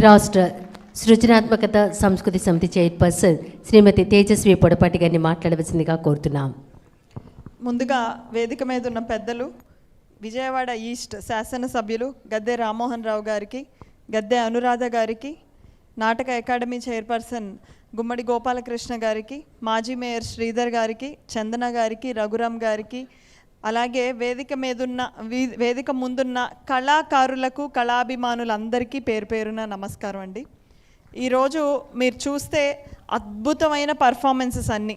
రాష్ట్ర సృజనాత్మకత సంస్కృతి సమితి చైర్పర్సన్ శ్రీమతి తేజస్వి పొడపాటి గారిని మాట్లాడవలసిందిగా కోరుతున్నాం. ముందుగా వేదిక మీద ఉన్న పెద్దలు, విజయవాడ ఈస్ట్ శాసనసభ్యులు గద్దె రామ్మోహన్ రావు గారికి, గద్దె అనురాధ గారికి, నాటక అకాడమీ చైర్పర్సన్ గుమ్మడి గోపాలకృష్ణ గారికి, మాజీ మేయర్ శ్రీధర్ గారికి, చందన గారికి, రఘురామ్ గారికి, అలాగే వేదిక ముందున్న కళాకారులకు, కళాభిమానులందరికీ పేరు పేరున నమస్కారం అండి. ఈరోజు మీరు చూస్తే అద్భుతమైన పర్ఫార్మెన్సెస్ అన్నీ,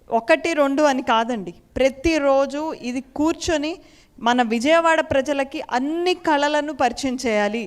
1, 2 అని కాదండి, ప్రతిరోజు ఇది కూర్చొని మన విజయవాడ ప్రజలకి అన్ని కళలను పరిచయం చేయాలి.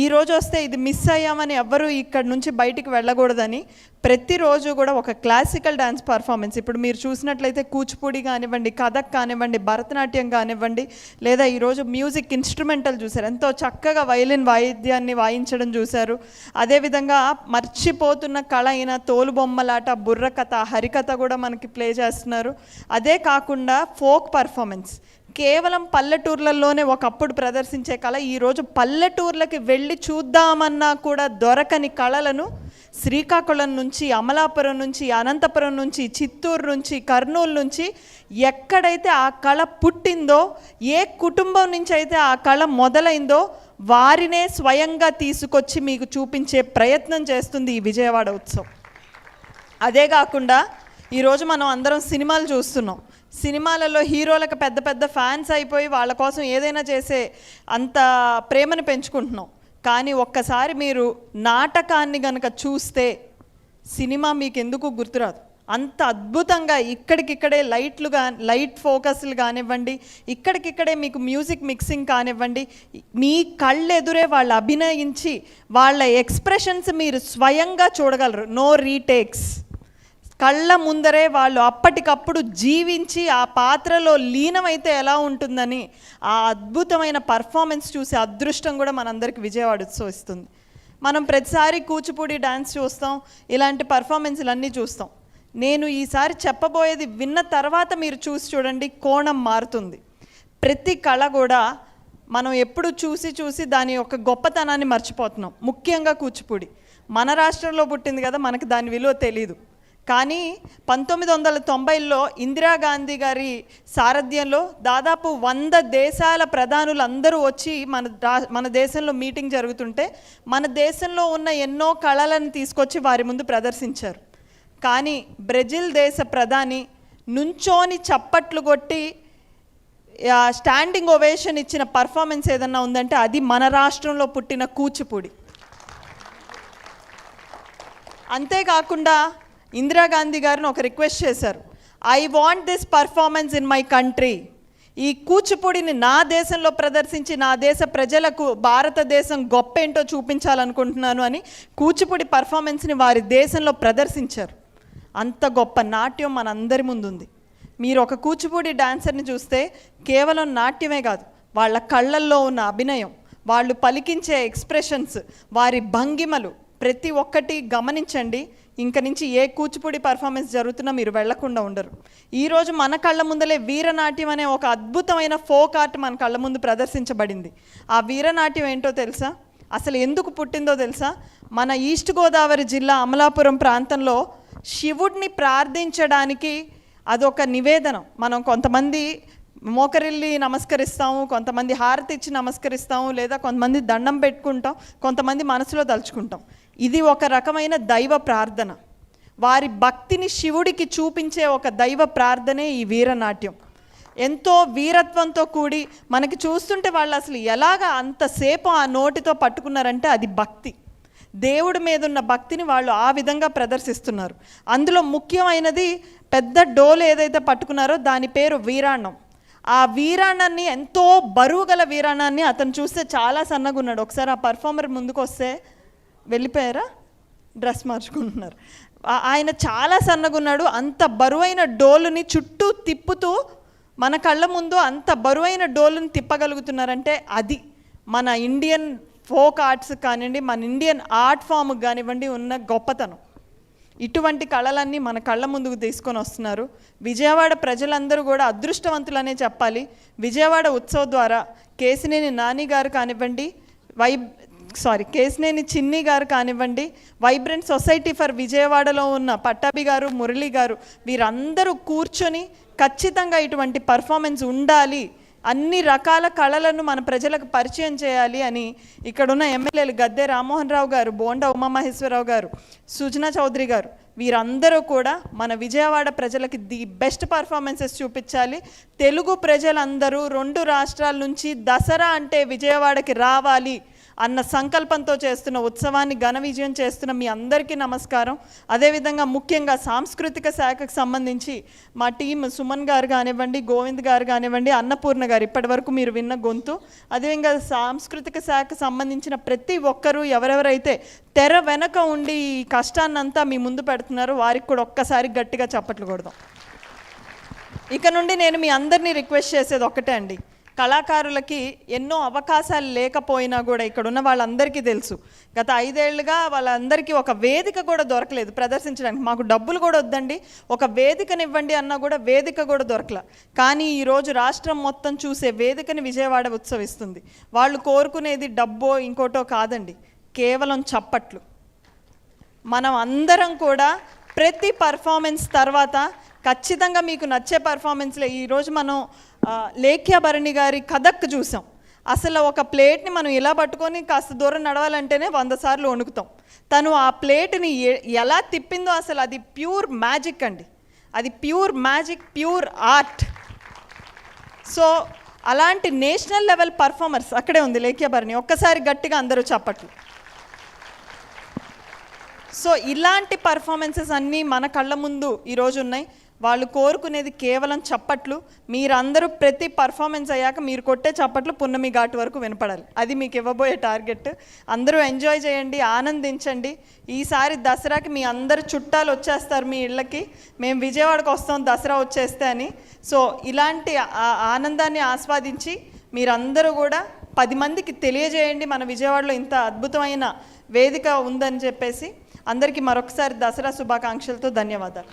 ఈరోజు వస్తే ఇది మిస్ అయ్యామని ఎవ్వరూ ఇక్కడ నుంచి బయటికి వెళ్ళకూడదని ప్రతిరోజు కూడా ఒక క్లాసికల్ డ్యాన్స్ పర్ఫార్మెన్స్, ఇప్పుడు మీరు చూసినట్లయితే కూచిపూడి కానివ్వండి, కథక్ కానివ్వండి, భరతనాట్యం కానివ్వండి, లేదా ఈరోజు మ్యూజిక్ ఇన్స్ట్రుమెంటల్ చూశారు, ఎంతో చక్కగా వైలిన్ వాయిద్యాన్ని వాయించడం చూశారు. అదేవిధంగా మర్చిపోతున్న కళ అయిన తోలుబొమ్మలాట, బుర్రకథ, హరికథ కూడా మనకి ప్లే చేస్తున్నారు. అదే కాకుండా ఫోక్ పర్ఫార్మెన్స్, కేవలం పల్లెటూర్లలోనే ఒకప్పుడు ప్రదర్శించే కళ ఈరోజు పల్లెటూర్లకి వెళ్ళి చూద్దామన్నా కూడా దొరకని కళలను శ్రీకాకుళం నుంచి, అమలాపురం నుంచి, అనంతపురం నుంచి, చిత్తూరు నుంచి, కర్నూలు నుంచి, ఎక్కడైతే ఆ కళ పుట్టిందో, ఏ కుటుంబం నుంచి అయితే ఆ కళ మొదలైందో వారినే స్వయంగా తీసుకొచ్చి మీకు చూపించే ప్రయత్నం చేస్తుంది ఈ విజయవాడ ఉత్సవం. అదే కాకుండా ఈరోజు మనం అందరం సినిమాలు చూస్తున్నాం. సినిమాలలో హీరోలకు పెద్ద పెద్ద ఫ్యాన్స్ అయిపోయి వాళ్ళ కోసం ఏదైనా చేసే అంత ప్రేమను పెంచుకుంటున్నాం. కానీ ఒక్కసారి మీరు నాటకాన్ని గనక చూస్తే సినిమా మీకు ఎందుకు గుర్తురాదు. అంత అద్భుతంగా ఇక్కడికిక్కడే లైట్ ఫోకస్లు కానివ్వండి, ఇక్కడికిక్కడే మీకు మ్యూజిక్ మిక్సింగ్ కానివ్వండి, మీ కళ్ళెదురే వాళ్ళు అభినయించి వాళ్ళ ఎక్స్ప్రెషన్స్ మీరు స్వయంగా చూడగలరు. నో రీటేక్స్, కళ్ళ ముందరే వాళ్ళు అప్పటికప్పుడు జీవించి ఆ పాత్రలో లీనమైతే ఎలా ఉంటుందని ఆ అద్భుతమైన పర్ఫార్మెన్స్ చూసే అదృష్టం కూడా మనందరికీ విజయవాడ ఉత్సవం ఇస్తుంది. మనం ప్రతిసారి కూచిపూడి డ్యాన్స్ చూస్తాం, ఇలాంటి పర్ఫార్మెన్స్లన్నీ చూస్తాం. నేను ఈసారి చెప్పబోయేది విన్న తర్వాత మీరు చూసి చూడండి, కోణం మారుతుంది. ప్రతి కళ కూడా మనం ఎప్పుడు చూసి దాని యొక్క గొప్పతనాన్ని మర్చిపోతున్నాం. ముఖ్యంగా కూచిపూడి మన రాష్ట్రంలో పుట్టింది కదా, మనకు దాని విలువ తెలీదు. కానీ 1990లో ఇందిరాగాంధీ గారి సారథ్యంలో దాదాపు 100 దేశాల ప్రధానులందరూ వచ్చి మన దేశంలో మీటింగ్ జరుగుతుంటే మన దేశంలో ఉన్న ఎన్నో కళలను తీసుకొచ్చి వారి ముందు ప్రదర్శించారు. కానీ బ్రెజిల్ దేశ ప్రధాని నుంచోని చప్పట్లు కొట్టి స్టాండింగ్ ఓవేషన్ ఇచ్చిన పర్ఫార్మెన్స్ ఏదన్నా ఉందంటే అది మన రాష్ట్రంలో పుట్టిన కూచిపూడి. అంతేకాకుండా ఇందిరాగాంధీ గారిని ఒక రిక్వెస్ట్ చేశారు, I want this performance in my country. ఈ కూచిపూడిని నా దేశంలో ప్రదర్శించి నా దేశ ప్రజలకు భారతదేశం గొప్ప ఏంటో చూపించాలనుకుంటున్నాను అని కూచిపూడి పర్ఫార్మెన్స్ని వారి దేశంలో ప్రదర్శించారు. అంత గొప్ప నాట్యం మనందరి ముందుంది. మీరు ఒక కూచిపూడి డాన్సర్ని చూస్తే కేవలం నాట్యమే కాదు, వాళ్ళ కళ్ళల్లో ఉన్న అభినయం, వాళ్ళు పలికించే ఎక్స్ప్రెషన్స్, వారి భంగిమలు ప్రతి ఒక్కటి గమనించండి. ఇంక నుంచి ఏ కూచిపూడి పర్ఫార్మెన్స్ జరుగుతున్నా మీరు వెళ్లకుండా ఉండరు. ఈరోజు మన కళ్ళ ముందలే వీరనాట్యం అనే ఒక అద్భుతమైన ఫోక్ ఆర్ట్ మన కళ్ళ ముందు ప్రదర్శించబడింది. ఆ వీరనాట్యం ఏంటో తెలుసా? అసలు ఎందుకు పుట్టిందో తెలుసా? మన ఈస్ట్ గోదావరి జిల్లా అమలాపురం ప్రాంతంలో శివుడిని ప్రార్థించడానికి అదొక నివేదనం. మనం కొంతమంది మోకరిల్లి నమస్కరిస్తాము, కొంతమంది హారతి ఇచ్చి నమస్కరిస్తాము, లేదా కొంతమంది దండం పెట్టుకుంటాం, కొంతమంది మనసులో తలుచుకుంటాం. ఇది ఒక రకమైన దైవ ప్రార్థన. వారి భక్తిని శివుడికి చూపించే ఒక దైవ ప్రార్థనే ఈ వీరనాట్యం. ఎంతో వీరత్వంతో కూడి మనకి చూస్తుంటే వాళ్ళు అసలు ఎలాగ అంతసేపు ఆ నోటితో పట్టుకున్నారంటే అది భక్తి. దేవుడి మీద ఉన్న భక్తిని వాళ్ళు ఆ విధంగా ప్రదర్శిస్తున్నారు. అందులో ముఖ్యమైనది పెద్ద డోలు ఏదైతే పట్టుకున్నారో దాని పేరు వీరాణం. ఆ వీరాణాన్ని, ఎంతో బరువు గల వీరాణాన్ని, అతను చూస్తే చాలా సన్నగా ఉన్నాడు. ఒకసారి ఆ పర్ఫార్మర్ ముందుకు వస్తే వెళ్ళిపోయారా, డ్రెస్ మార్చుకుంటున్నారు. ఆయన చాలా సన్నగా ఉన్నాడు. అంత బరువైన డోలుని చుట్టూ తిప్పుతూ మన కళ్ళ ముందు అంత బరువైన డోలుని తిప్పగలుగుతున్నారంటే అది మన ఇండియన్ ఫోక్ ఆర్ట్స్ కానివ్వండి, మన ఇండియన్ ఆర్ట్ ఫామ్కి కానివ్వండి ఉన్న గొప్పతనం. ఇటువంటి కళలన్నీ మన కళ్ళ ముందుకు తీసుకొని వస్తున్నారు. విజయవాడ ప్రజలందరూ కూడా అదృష్టవంతులనే చెప్పాలి. విజయవాడ ఉత్సవ్ ద్వారా కేసినేని నాని గారు కానివ్వండి, కేసినేని చిన్ని గారు కానివ్వండి, వైబ్రెంట్ సొసైటీ ఫర్ విజయవాడలో ఉన్న పట్టాభి గారు, మురళి గారు, వీరందరూ కూర్చొని ఖచ్చితంగా ఇటువంటి పర్ఫార్మెన్స్ ఉండాలి, అన్ని రకాల కళలను మన ప్రజలకు పరిచయం చేయాలి అని ఇక్కడున్న ఎమ్మెల్యేలు గద్దె రామ్మోహన్ రావు గారు, బోండా ఉమామహేశ్వరరావు గారు, సుజనా చౌదరి గారు, వీరందరూ కూడా మన విజయవాడ ప్రజలకి ది బెస్ట్ పర్ఫార్మెన్సెస్ చూపించాలి. తెలుగు ప్రజలందరూ 2 రాష్ట్రాల నుంచి దసరా అంటే విజయవాడకి రావాలి అన్న సంకల్పంతో చేస్తున్న ఉత్సవాన్ని ఘన విజయం చేస్తున్న మీ అందరికీ నమస్కారం. అదేవిధంగా ముఖ్యంగా సాంస్కృతిక శాఖకు సంబంధించి మా టీం సుమన్ గారు కానివ్వండి, గోవింద్ గారు కానివ్వండి, అన్నపూర్ణ గారు, ఇప్పటి వరకు మీరు విన్న గొంతు. అదేవిధంగా సాంస్కృతిక శాఖకు సంబంధించిన ప్రతి ఒక్కరూ ఎవరెవరైతే తెర వెనక ఉండి ఈ కష్టాన్నంతా మీ ముందు పెడుతున్నారో వారికి కూడా ఒక్కసారి గట్టిగా చప్పట్లు కొడదాం. ఇక నుండి నేను మీ అందరినీ రిక్వెస్ట్ చేసేది ఒక్కటే అండి, కళాకారులకి ఎన్నో అవకాశాలు లేకపోయినా కూడా ఇక్కడున్న వాళ్ళందరికీ తెలుసు, గత 5 ఏళ్లుగా వాళ్ళందరికీ ఒక వేదిక కూడా దొరకలేదు ప్రదర్శించడానికి. మాకు డబ్బులు కూడా వద్దండి, ఒక వేదికనివ్వండి అన్నా కూడా వేదిక కూడా దొరకల. కానీ ఈరోజు రాష్ట్రం మొత్తం చూసే వేదికని విజయవాడ ఉత్సవిస్తుంది. వాళ్ళు కోరుకునేది డబ్బో ఇంకోటో కాదండి, కేవలం చప్పట్లు. మనం అందరం కూడా ప్రతి పర్ఫార్మెన్స్ తర్వాత ఖచ్చితంగా మీకు నచ్చే పర్ఫార్మెన్స్లే. ఈరోజు మనం లేఖ్యాభరణి గారి కథక్ చూసాం. అసలు ఒక ప్లేట్ని మనం ఇలా పట్టుకొని కాస్త దూరం నడవాలంటేనే 100 సార్లు వణుకుతాం. తను ఆ ప్లేట్ని ఎలా తిప్పిందో అసలు అది ప్యూర్ మ్యాజిక్ అండి, అది pure magic, pure art. So అలాంటి నేషనల్ లెవెల్ పర్ఫార్మర్స్ అక్కడే ఉంది లేఖ్యాభరణి, ఒక్కసారి గట్టిగా అందరూ చప్పట్లు. సో ఇలాంటి పర్ఫార్మెన్సెస్ అన్నీ మన కళ్ళ ముందు ఈరోజు ఉన్నాయి. వాళ్ళు కోరుకునేది కేవలం చప్పట్లు. మీరందరూ ప్రతి పర్ఫార్మెన్స్ అయ్యాక మీరు కొట్టే చప్పట్లు పున్నమి ఘాట్ వరకు వినపడాలి. అది మీకు ఇవ్వబోయే టార్గెట్. అందరూ ఎంజాయ్ చేయండి, ఆనందించండి. ఈసారి దసరాకి మీ అందరు చుట్టాలు వచ్చేస్తారు మీ ఇళ్ళకి, మేము విజయవాడకు వస్తాం దసరా వచ్చేస్తే అని. సో ఇలాంటి ఆనందాన్ని ఆస్వాదించి మీరందరూ కూడా 10 మందికి తెలియజేయండి మన విజయవాడలో ఇంత అద్భుతమైన వేదిక ఉందని చెప్పేసి. అందరికీ మరొకసారి దసరా శుభాకాంక్షలతో ధన్యవాదాలు.